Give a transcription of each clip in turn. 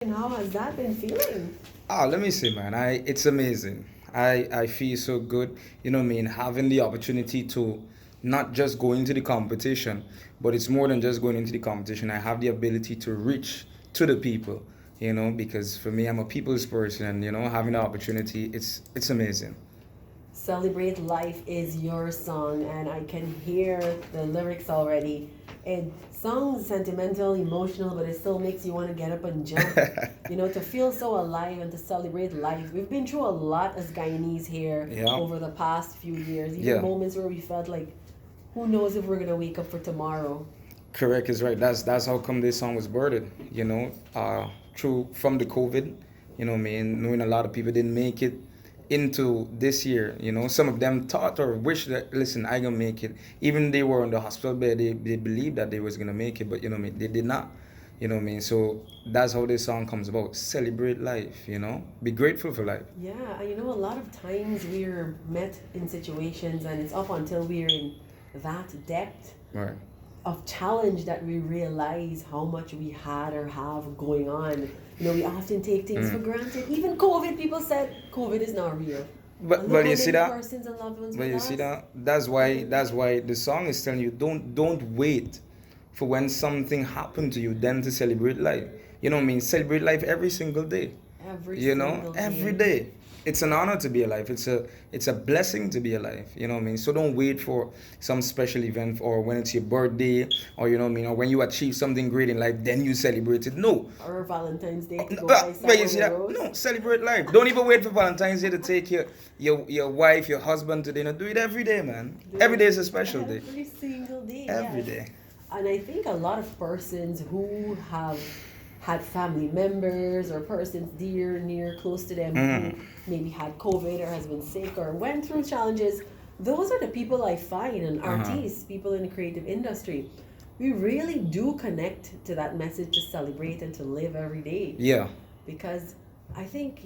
And how has that been feeling? Let me see, man. It's amazing. I feel so good. You know what I mean? Having the opportunity to not just go into the competition, but it's more than just going into the competition. I have the ability to reach to the people. Because for me, I'm a people's person, and having the opportunity, it's amazing. Celebrate Life is your song, and I can hear the lyrics already. It sounds sentimental, emotional, but it still makes you want to get up and jump. To feel so alive and to celebrate life. We've been through a lot as Guyanese here Yeah, over the past few years, even yeah. moments where we felt like, who knows if we're going to wake up for tomorrow. Correct is right. That's how come this song was birthed. Through from the COVID. What I mean, knowing a lot of people didn't make it into this year. Some of them thought or wished that listen, I gonna make it. Even they were on the hospital bed, they believed that they was gonna make it, but what I mean, they did not. What I mean. So that's how this song comes about. Celebrate life. Be grateful for life. Yeah, a lot of times we're met in situations and it's up until we're in that depth Right. of challenge that we realize how much we had or have going on. We often take things for granted. Even COVID, people said COVID is not real. And But look but how you see many that. persons and loved ones But we you see lost. that? That's why the song is telling you don't wait for when something happened to you then to celebrate life. You know what I mean? Celebrate life every single day. Every single Every day. day. It's an honor to be alive. It's a blessing to be alive. You know what I mean? So don't wait for some special event or when it's your birthday or or when you achieve something great in life, then you celebrate it. No. Or Valentine's Day to No, go buy but you someone see a that? rose. No, celebrate life. Don't even wait for Valentine's Day to take your wife, your husband to dinner. Do it every day, man. Do Every day it is a special day. every single day, Every yes. day. And I think a lot of persons who have had family members or persons dear, near, close to them who Mm. maybe had COVID or has been sick or went through challenges, those are the people I find, and Uh-huh. artists, people in the creative industry. We really do connect to that message to celebrate and to live every day. Yeah. Because I think,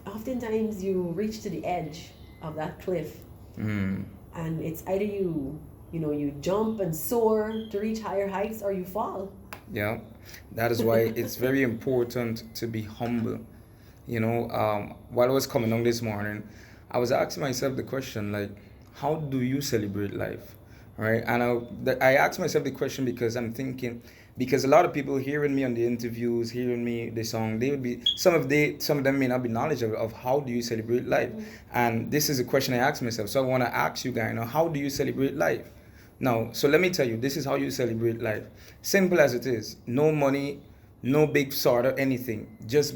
oftentimes you reach to the edge of that cliff Mm. and it's either you jump and soar to reach higher heights or you fall. Yeah. That is why it's very important to be humble. While I was coming on this morning, I was asking myself the question like, how do you celebrate life, right? And I asked myself the question because I'm thinking, because a lot of people hearing me on the interviews, hearing me the song, they would be some of them may not be knowledgeable of how do you celebrate life, and this is a question I asked myself. So I want to ask you guys now, how do you celebrate life? Now, so let me tell you, this is how you celebrate life. Simple as it is. No money, no big sort of anything. Just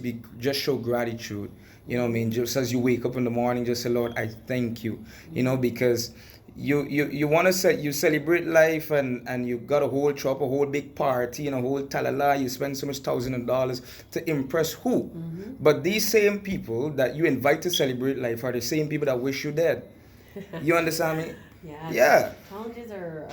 show gratitude. You know what I mean? Just as you wake up in the morning, just say, Lord, I thank you. Because you want to say you celebrate life and you got a whole trip, a whole big party, and a whole talala. You spend so much $1,000 to impress who? But these same people that you invite to celebrate life are the same people that wish you dead. You understand me? Yeah, Yeah. challenges are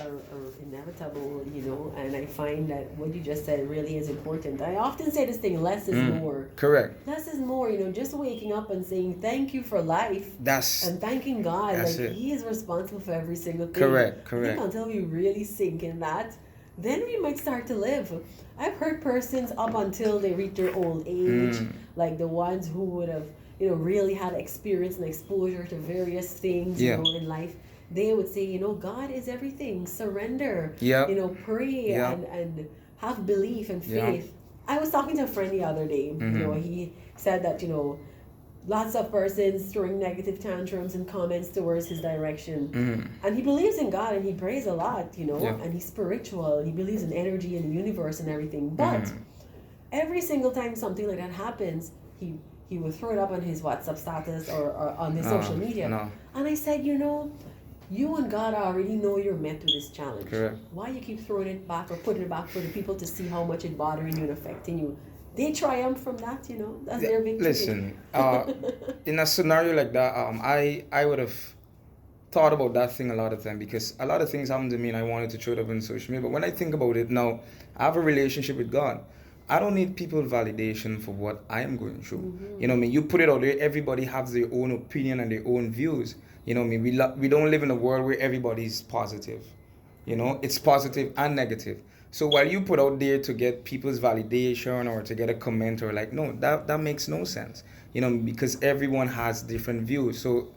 inevitable, and I find that what you just said really is important. I often say this thing, less is more. Correct. Less is more, just waking up and saying thank you for life That's and thanking God. that's Like, it. He is responsible for every single thing. Correct. I think Correct. until we really sink in that, then we might start to live. I've heard persons up until they reach their old age, like the ones who would have, really had experience and exposure to various things, Yeah. in life. They would say, God is everything. Surrender. Yeah. Pray Yeah. and have belief and Yeah. faith. I was talking to a friend the other day. He said that, lots of persons throwing negative tantrums and comments towards his direction. And he believes in God and he prays a lot, Yeah. and he's spiritual and he believes in energy and the universe and everything. But every single time something like that happens, he would throw it up on his WhatsApp status or on his social media. No. And I said, you and God already know you're met with this challenge. Correct. Why you keep throwing it back or putting it back for the people to see how much it's bothering you and affecting you? They triumph from that, That's their victory. Listen, in a scenario like that, I would have thought about that thing a lot of time because a lot of things happened to me and I wanted to throw it up on social media. But when I think about it now, I have a relationship with God. I don't need people validation for what I am going through. You know what I mean? You put it out there, everybody has their own opinion and their own views. You know what I mean? We don't live in a world where everybody's positive. It's positive and negative. So while you put out there to get people's validation or to get a comment or like, no, that makes no sense. Because everyone has different views. So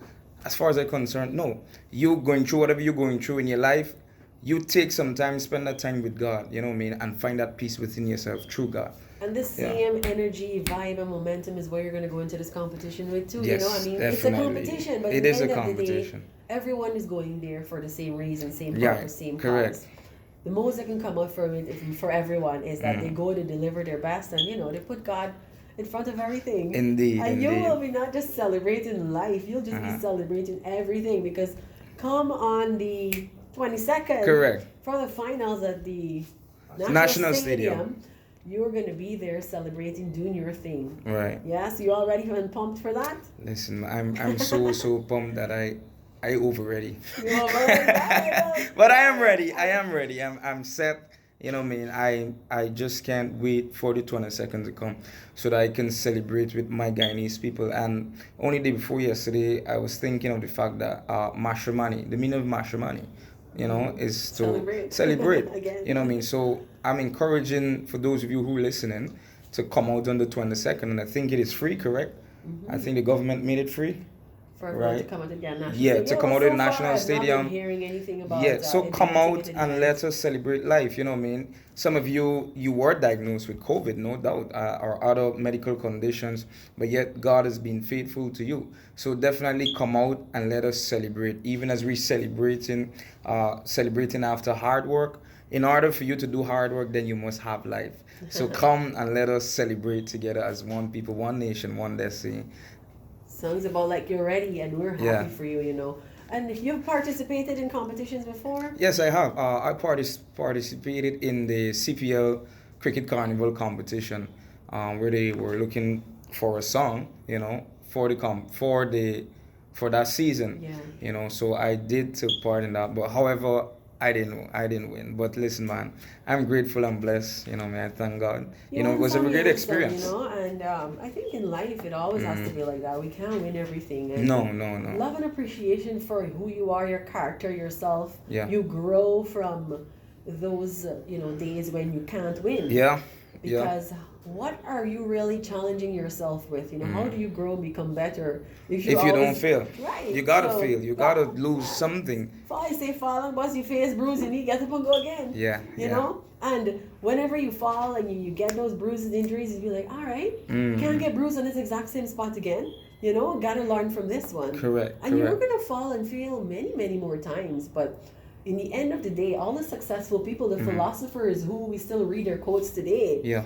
as far as I'm concerned, no, you going through whatever you're going through in your life, you take some time, spend that time with God, you know what I mean, and find that peace within yourself through God. And the same energy, vibe, and momentum is where you're going to go into this competition with too. Yes, I mean, definitely. it's a competition, but It at is the a end of the day, competition. everyone is going there for the same reason, same Yeah, purpose, same correct. cause. The most that can come out from it for everyone is that they go to deliver their best, and they put God in front of everything. Indeed, And you indeed. will be not just celebrating life, you'll just be celebrating everything, because come on the 22nd Correct. for the finals at the National Stadium. you're going to be there celebrating, doing your thing. Right. Yeah, so you all ready and pumped for that? Listen, I'm so pumped that I over ready. You all ready? But I am ready. I'm set. You know what I mean? I just can't wait for the 22nd to come so that I can celebrate with my Guyanese people. And only day before yesterday, I was thinking of the fact that Mashramani, the meaning of Mashramani, is to celebrate. Again. You know what I mean? So I'm encouraging for those of you who are listening to come out on the 22nd, and I think it is free, correct? I think the government made it free. For everyone to Right. come out again, national Yeah, stadium. to come out So of the far, National I've not Stadium. been hearing anything about Yeah, so come implementing out it in and life. let us celebrate life. You know what I mean? Some of you were diagnosed with COVID, no doubt, or other medical conditions, but yet God has been faithful to you. So definitely come out and let us celebrate. Even as we're celebrating after hard work. In order for you to do hard work, then you must have life. So come and let us celebrate together as one people, one nation, one destiny. Songs about like you're ready, and we're happy Yeah. for you. And you've participated in competitions before? Yes, I have. I participated in the CPL Cricket Carnival competition, where they were looking for a song, for for that season. Yeah. So I did take part in that. But however, I didn't win. But listen, man, I'm grateful and blessed. Man, I thank God. It was a great experience. And I think in life it always has to be like that. We can't win everything. And No. love and appreciation for who you are, your character, yourself. Yeah. You grow from those days when you can't win. Yeah. Because what are you really challenging yourself with? How do you grow and become better If you don't fail, Right. you gotta So, fail. You gotta lose something. Fall and bust your face, bruise your knee, get up and go again. Yeah. You know? And whenever you fall and you get those bruises, injuries, you be like, all right, you can't get bruised on this exact same spot again. Gotta learn from this one. Correct. And you're gonna fall and fail many, many more times. But in the end of the day, all the successful people, the philosophers who we still read their quotes today, Yeah.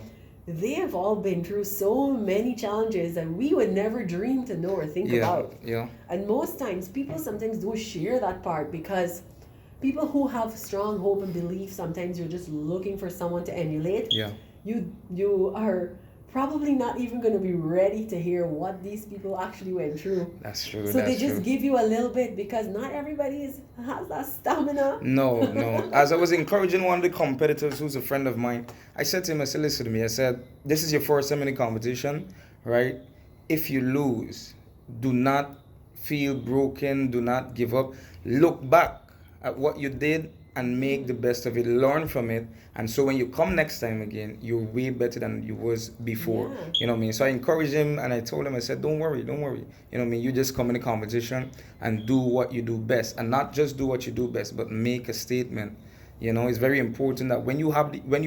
they have all been through so many challenges that we would never dream to know or think about. Yeah. And most times, people sometimes don't share that part, because people who have strong hope and belief, sometimes you're just looking for someone to emulate. Yeah. You are probably not even going to be ready to hear what these people actually went through. That's true. So they just give you a little bit, because not everybody has that stamina. No. As I was encouraging one of the competitors who's a friend of mine, I said to him, I said, listen to me. I said, this is your first time in the competition, right? If you lose, do not feel broken. Do not give up. Look back at what you did and make the best of it. Learn from it. And so when you come next time again, you're way better than you was before. Yeah. You know what I mean? So I encouraged him and I told him, I said, don't worry. You know what I mean? You just come in the competition and do what you do best. And not just do what you do best, but make a statement. It's very important that when you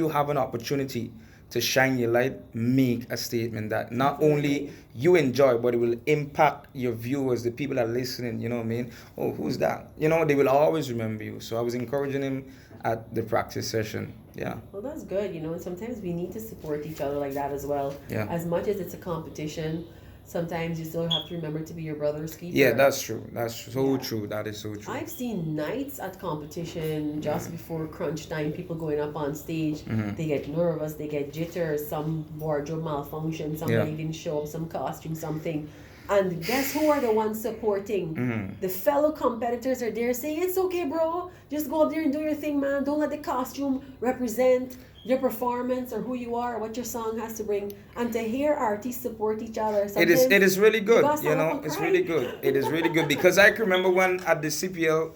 have an opportunity to shine your light, make a statement that not only you enjoy, but it will impact your viewers, the people that are listening. You know what I mean? Oh, who's that? They will always remember you. So I was encouraging him at the practice session. Yeah. Well, that's good, and sometimes we need to support each other like that as well. Yeah. As much as it's a competition, sometimes you still have to remember to be your brother's keeper. Yeah, that's true. That's so true. That is so true. I've seen nights at competition just before crunch time, people going up on stage, they get nervous, they get jitters, some wardrobe malfunction, somebody didn't show up, some costume, something. And guess who are the ones supporting? The fellow competitors are there saying, it's okay, bro. Just go up there and do your thing, man. Don't let the costume represent your performance or who you are or what your song has to bring. And to hear artists support each other, it is really good. It's cry. really good. It is really good, because I can remember when at the CPL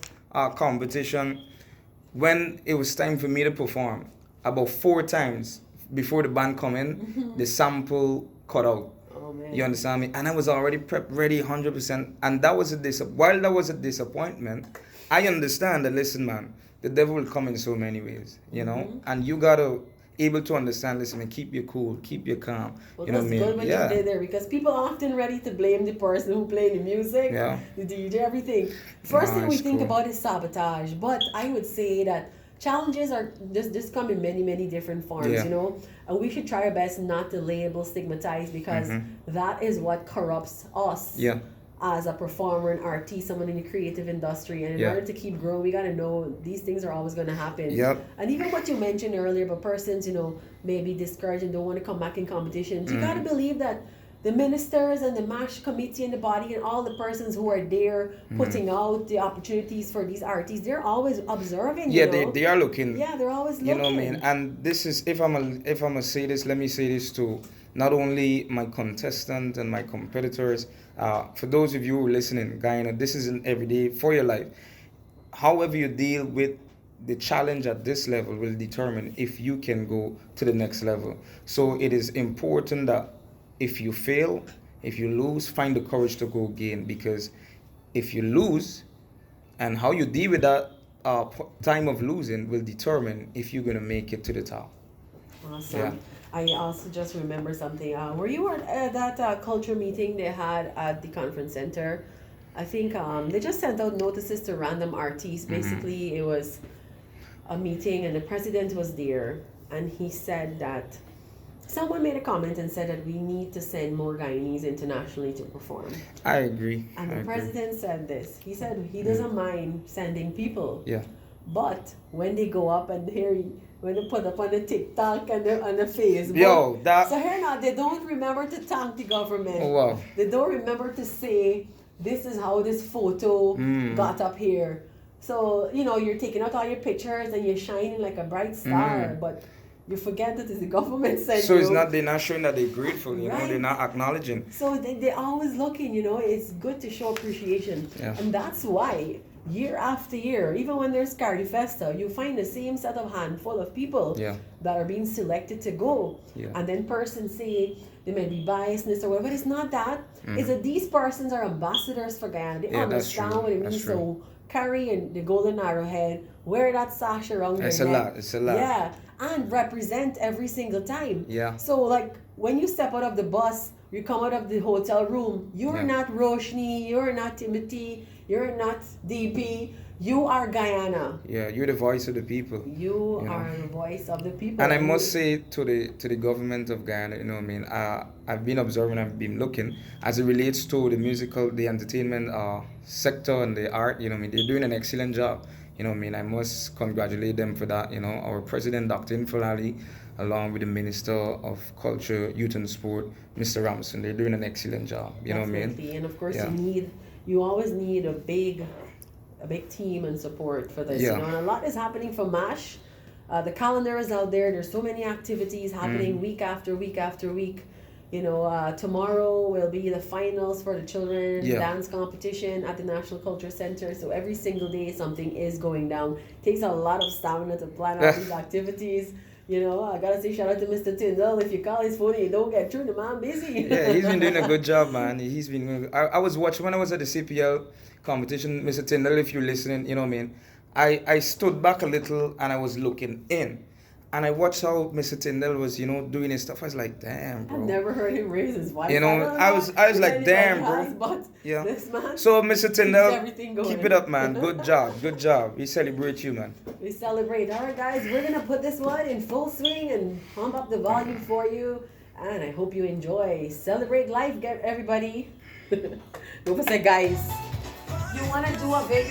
competition, when it was time for me to perform, about 4 times before the band come in, the sample cut out. Oh man. You understand me? And I was already prepped, ready, 100%. And that was while that was a disappointment, I understand that, listen, man, the devil will come in so many ways, and you gotta able to understand, listen, and keep you cool, keep you calm. Well, You know that's what I good mean? what Yeah. you did there, because people are often ready to blame the person who played the music, Yeah. the DJ, everything. First thing we it's think cool. about is sabotage, but I would say that challenges are just come in many, many different forms, Yeah. and we should try our best not to label, stigmatize, because that is what corrupts us. Yeah. As a performer, an artist, someone in the creative industry, and in Yeah. order to keep growing, we gotta know these things are always gonna happen. Yep. And even what you mentioned earlier about persons, maybe discouraged and don't want to come back in competitions, you gotta believe that the ministers and the MASH committee and the body and all the persons who are there putting out the opportunities for these artists, they're always observing. Yeah, they are looking. Yeah, they're always looking. You know what I mean? And this is, if I'm a say this, let me say this to not only my contestant and my competitors. For those of you who are listening, Guyana, this is an everyday for your life. However you deal with the challenge at this level will determine if you can go to the next level. So it is important that if you fail, if you lose, find the courage to go again, because if you lose, and how you deal with that time of losing will determine if you're going to make it to the top. Awesome. Yeah. I also just remember something. Were you at that culture meeting they had at the conference center? I think they just sent out notices to random artists. Basically, it was a meeting, and the president was there, and he said that someone made a comment and said that we need to send more Guyanese internationally to perform. I agree. And I the agree. president said this. He said he doesn't mind sending people. Yeah. But when they go up and when they put up on the TikTok and the Facebook, Yo, that. so here now they don't remember to thank the government. Oh, wow. They don't remember to say this is how this photo got up here. So you're taking out all your pictures and you're shining like a bright star, but you forget that it's the government sent So you. they're not showing that they're grateful, Right. they're not acknowledging. So they're always looking, it's good to show appreciation. Yeah. And that's why year after year, even when there's Cardi Festa, you find the same set of handful of people Yeah. that are being selected to go. Yeah. And then persons say they may be biasness or whatever, but it's not that. It's that these persons are ambassadors for Guyana. They Yeah, that's understand true. what it That's means true. to carry the golden arrowhead, wear that sash around It's their a neck. lot. It's a lot. Yeah, and represent every single time. Yeah. So like when you step out of the bus, you come out of the hotel room, you're Yeah. not Roshini, you're not Timothy, you're not DP, you are Guyana. Yeah, you're the voice of the people. You know. are the voice of the people. And I must say to the government of Guyana, I've been observing, I've been looking as it relates to the musical, the entertainment sector and the art. They're doing an excellent job. I must congratulate them for that. Our president, Dr. Infalali, along with the Minister of Culture, Youth and Sport, Mr. Ramson, they're doing an excellent job. You know what I mean? Definitely. And of course, Yeah. you always need a big team and support for this. Yeah. And a lot is happening for MASH. The calendar is out there. There's so many activities happening week after week after week. Tomorrow will be the finals for the children dance competition at the National Culture Center. So every single day something is going down. Takes a lot of stamina to plan all these activities. I gotta say shout out to Mr. Tyndall. If you call his phone and you don't get through, the man busy. Yeah, he's been doing a good job, man. He's been. I was watching when I was at the CPL competition, Mr. Tyndall. If you're listening, I stood back a little and I was looking in, and I watched how Mr. Tyndall was, doing his stuff. I was like, damn, bro. I've never heard him raise his voice. I was like, damn, bro. But Yeah. this man, So, Mr. Tyndall, everything going. keep it up, man. Good job. We celebrate you, man. we celebrate. All right, guys, we're gonna put this one in full swing and pump up the volume for you. And I hope you enjoy. Celebrate life, get everybody. Don't forget, guys. You wanna do a video?